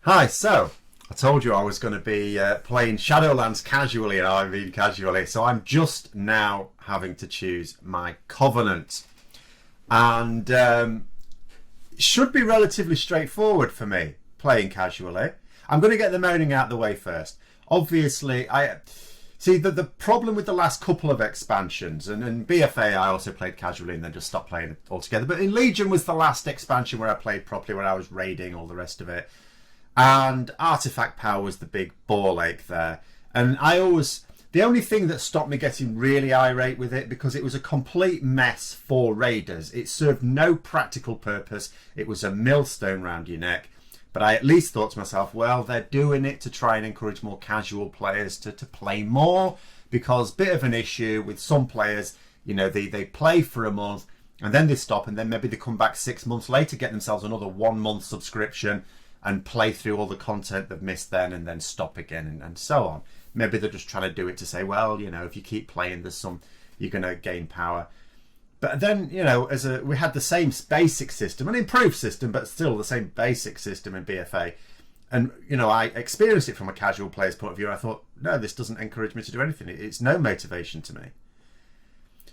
Hi, so I told you I was going to be playing Shadowlands casually, and I mean casually, so I'm just now having to choose my Covenant. And it should be relatively straightforward for me playing casually. I'm going to get the moaning out of the way first. Obviously, I see the problem with the last couple of expansions, and in BFA I also played casually and then just stopped playing it altogether. But in Legion was the last expansion where I played properly, where I was raiding all the rest of it. And artifact power was the big ball ache there. And the only thing that stopped me getting really irate with it, because it was a complete mess for raiders. It served no practical purpose. It was a millstone round your neck. But I at least thought to myself, well, they're doing it to try and encourage more casual players to play more, because bit of an issue with some players, you know, they play for a month and then they stop, and then maybe they come back 6 months later, get themselves another 1 month subscription and play through all the content they've missed then, and then stop again, and so on. Maybe they're just trying to do it to say, well, you know, if you keep playing, you're going to gain power. But then, you know, we had the same basic system, an improved system, but still the same basic system in BFA. And, you know, I experienced it from a casual player's point of view. I thought, no, this doesn't encourage me to do anything. It's no motivation to me.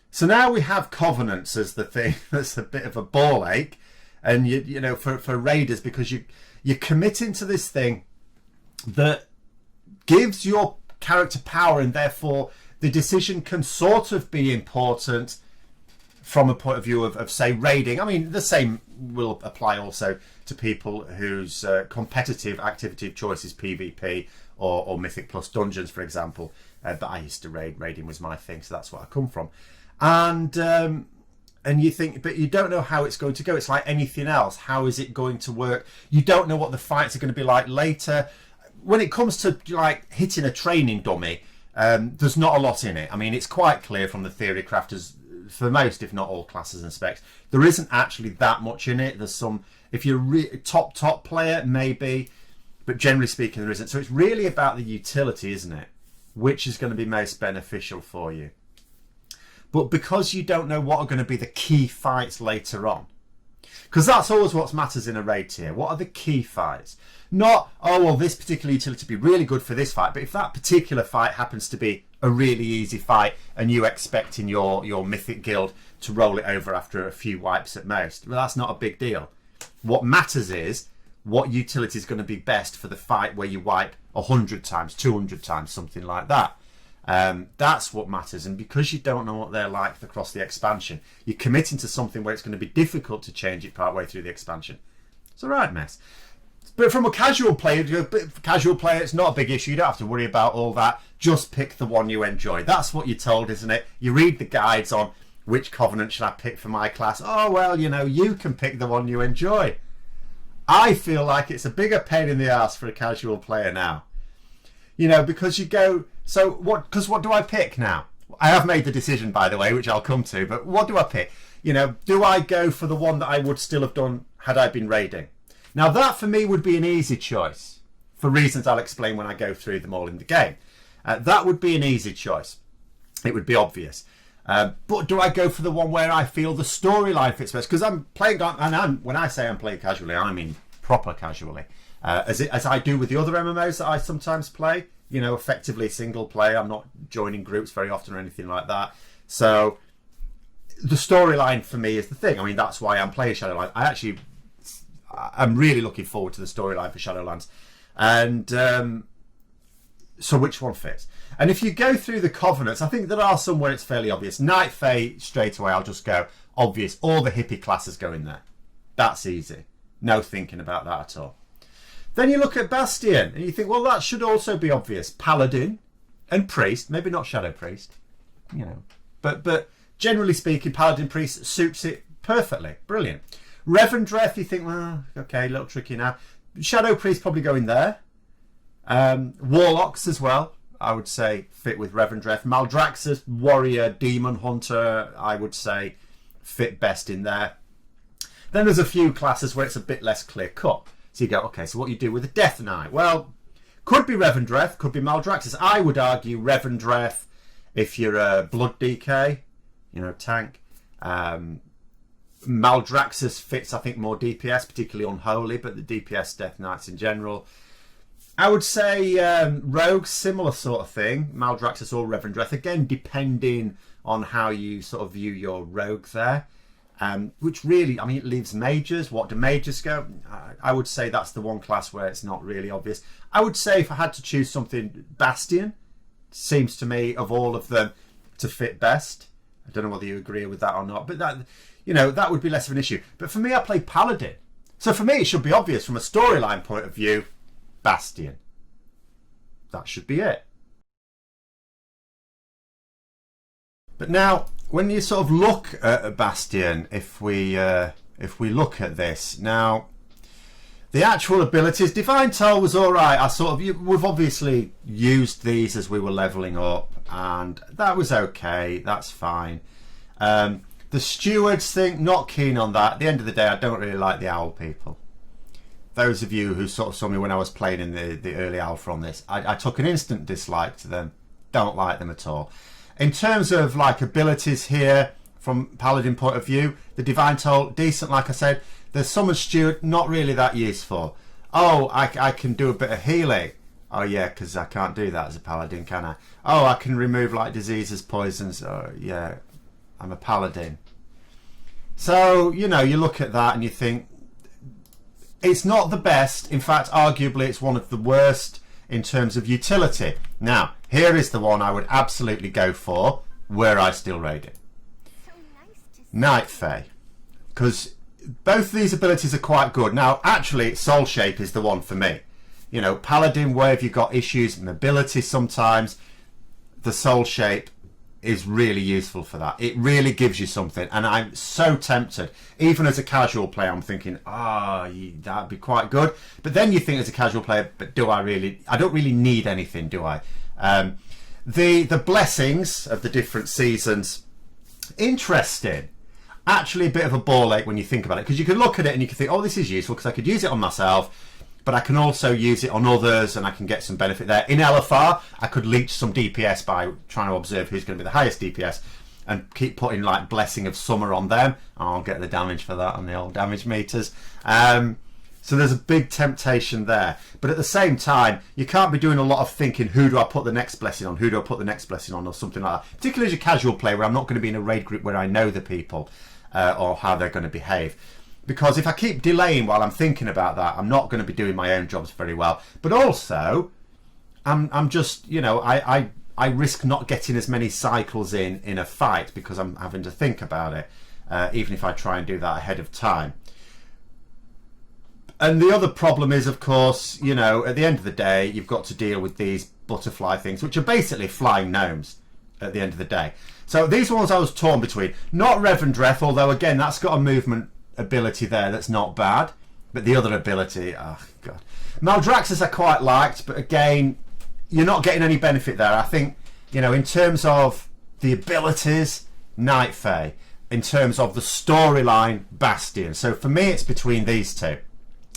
So now we have Covenants as the thing that's a bit of a ball ache. And, you know, for raiders, because you're committing to this thing that gives your character power, and therefore the decision can sort of be important from a point of view of say, raiding. I mean, the same will apply also to people whose competitive activity of choice is PvP or Mythic plus Dungeons, for example. But I used to raid. Raiding was my thing, so that's where I come from. And you think, but you don't know how it's going to go. It's like anything else. How is it going to work? You don't know what the fights are going to be like later. When it comes to like hitting a training dummy, there's not a lot in it. I mean, it's quite clear from the theory crafters, for most, if not all classes and specs, there isn't actually that much in it. There's some, if you're a top player, maybe, but generally speaking, there isn't. So it's really about the utility, isn't it? Which is going to be most beneficial for you. But because you don't know what are going to be the key fights later on, because that's always what matters in a raid tier. What are the key fights? Not, oh, well, this particular utility would be really good for this fight, but if that particular fight happens to be a really easy fight and you expect in your mythic guild to roll it over after a few wipes at most, well, that's not a big deal. What matters is what utility is going to be best for the fight where you wipe 100 times, 200 times, something like that. That's what matters. And because you don't know what they're like across the expansion, you're committing to something where it's going to be difficult to change it partway through the expansion. It's a right mess. But from a casual player, it's not a big issue. You don't have to worry about all that. Just pick the one you enjoy. That's what you're told, isn't it? You read the guides on which Covenant should I pick for my class. Oh, well, you know, you can pick the one you enjoy. I feel like it's a bigger pain in the ass for a casual player now. You know, because you go, so what do I pick now? I have made the decision, by the way, which I'll come to, but what do I pick? You know, do I go for the one that I would still have done had I been raiding? Now, that for me would be an easy choice, for reasons I'll explain when I go through them all in the game. That would be an easy choice. It would be obvious. But do I go for the one where I feel the storyline fits best? Because I'm playing, and when I say I'm playing casually, I mean proper casually. As I do with the other MMOs that I sometimes play, you know, effectively single play. I'm not joining groups very often or anything like that. So the storyline for me is the thing. I mean, that's why I'm playing Shadowlands. I'm really looking forward to the storyline for Shadowlands. And so which one fits? And if you go through the Covenants, I think there are some where it's fairly obvious. Night Fae, straight away, I'll just go, obvious. All the hippie classes go in there. That's easy. No thinking about that at all. Then you look at Bastion, and you think, well, that should also be obvious. Paladin and Priest, maybe not Shadow Priest, you know. But generally speaking, Paladin Priest suits it perfectly. Brilliant. Revendreth, you think, well, okay, a little tricky now. Shadow Priest probably go in there. Warlocks as well, I would say, fit with Revendreth. Maldraxxus, Warrior, Demon Hunter, I would say, fit best in there. Then there's a few classes where it's a bit less clear cut. So you go, okay, so what you do with a Death Knight? Well, could be Revendreth, could be Maldraxxus. I would argue Revendreth if you're a Blood DK, you know, tank. Maldraxxus fits, I think, more DPS, particularly Unholy, but the DPS Death Knights in general. I would say Rogues, similar sort of thing. Maldraxxus or Revendreth, again, depending on how you sort of view your Rogue there. Which really, I mean, it leaves Mages. What do Mages go? I would say that's the one class where it's not really obvious. I would say if I had to choose something, Bastion seems to me, of all of them, to fit best. I don't know whether you agree with that or not, but that, you know, that would be less of an issue. But for me, I play Paladin. So for me, it should be obvious from a storyline point of view, Bastion. That should be it. But now, when you sort of look at a Bastion, if we look at this now, the actual abilities, Divine Toll was all right. We've obviously used these as we were leveling up, and that was okay. That's fine. The Stewards thing, not keen on that. At the end of the day, I don't really like the Owl people. Those of you who sort of saw me when I was playing in the early alpha on this, I took an instant dislike to them. Don't like them at all. In terms of like abilities here, from Paladin point of view, the Divine Toll, decent, like I said. The Summon Steward, not really that useful. Oh, I can do a bit of healing. Oh yeah, because I can't do that as a Paladin, can I? Oh, I can remove like diseases, poisons. Oh yeah, I'm a Paladin. So, you know, you look at that and you think, it's not the best. In fact, arguably, it's one of the worst in terms of utility. Now, here is the one I would absolutely go for, were I still raiding. So nice Night Fae. Because both these abilities are quite good. Now, actually, Soul Shape is the one for me. You know, Paladin, where have you got issues, mobility sometimes, the Soul Shape is really useful for that. It really gives you something, and I'm so tempted. Even as a casual player, I'm thinking, that'd be quite good. But then you think as a casual player, but do I really? I don't really need anything, do I? The blessings of the different seasons, interesting. Actually, a bit of a ball ache when you think about it, because you can look at it and you can think, oh, this is useful because I could use it on myself. But I can also use it on others and I can get some benefit there. In LFR, I could leech some DPS by trying to observe who's going to be the highest DPS and keep putting like Blessing of Summer on them. I'll get the damage for that on the old damage meters. So there's a big temptation there. But at the same time, you can't be doing a lot of thinking, who do I put the next blessing on? Who do I put the next blessing on? Or something like that. Particularly as a casual player where I'm not going to be in a raid group where I know the people or how they're going to behave. Because if I keep delaying while I'm thinking about that, I'm not going to be doing my own jobs very well. But also, I'm just, you know, I risk not getting as many cycles in a fight because I'm having to think about it, even if I try and do that ahead of time. And the other problem is, of course, you know, at the end of the day, you've got to deal with these butterfly things, which are basically flying gnomes at the end of the day. So these ones I was torn between. Not Revendreth, although, again, that's got a movement ability there that's not bad, but the other ability, oh god, Maldraxxus I quite liked, but again, you're not getting any benefit there. I think, you know, in terms of the abilities, Night Fae. In terms of the storyline, Bastion. So for me, it's between these two,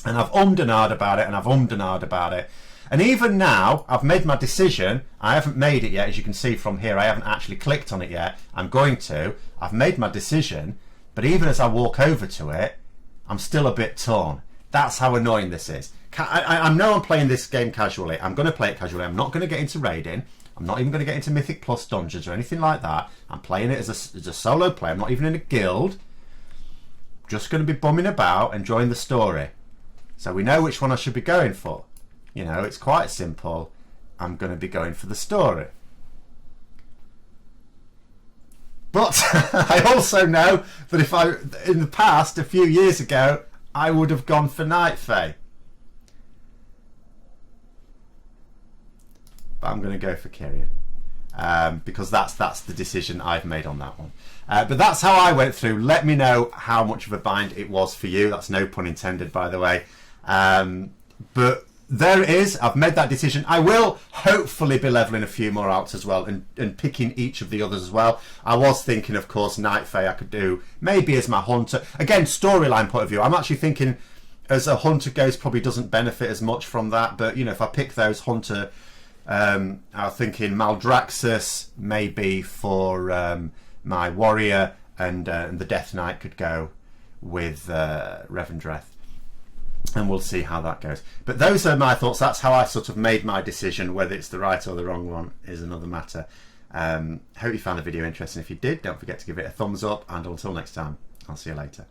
and I've ummed and ahed about it, and I've ummed and ahed about it, and even now I've made my decision. I haven't made it yet, as you can see from here. I haven't actually clicked on it yet. I'm going to. I've made my decision. But even as I walk over to it, I'm still a bit torn. That's how annoying this is. I know I'm playing this game casually. I'm going to play it casually. I'm not going to get into raiding. I'm not even going to get into Mythic Plus dungeons or anything like that. I'm playing it as a solo player. I'm not even in a guild. Just going to be bumming about, enjoying the story. So we know which one I should be going for. You know, it's quite simple. I'm going to be going for the story. But I also know that if in the past, a few years ago, I would have gone for Night Fae. But I'm going to go for Kyrian. Because that's the decision I've made on that one. But that's how I went through. Let me know how much of a bind it was for you. That's no pun intended, by the way. But there it is. I've made that decision. I will hopefully be leveling a few more out as well and picking each of the others as well. I was thinking, of course, Night Fae I could do maybe as my hunter. Again, storyline point of view, I'm actually thinking as a hunter goes, probably doesn't benefit as much from that. But, you know, if I pick those hunter, I was thinking Maldraxxus maybe for my warrior, and the Death Knight could go with Revendreth. And we'll see how that goes. But those are my thoughts. That's how I sort of made my decision. Whether it's the right or the wrong one is another matter. Hope you found the video interesting. If you did, don't forget to give it a thumbs up. And until next time, I'll see you later.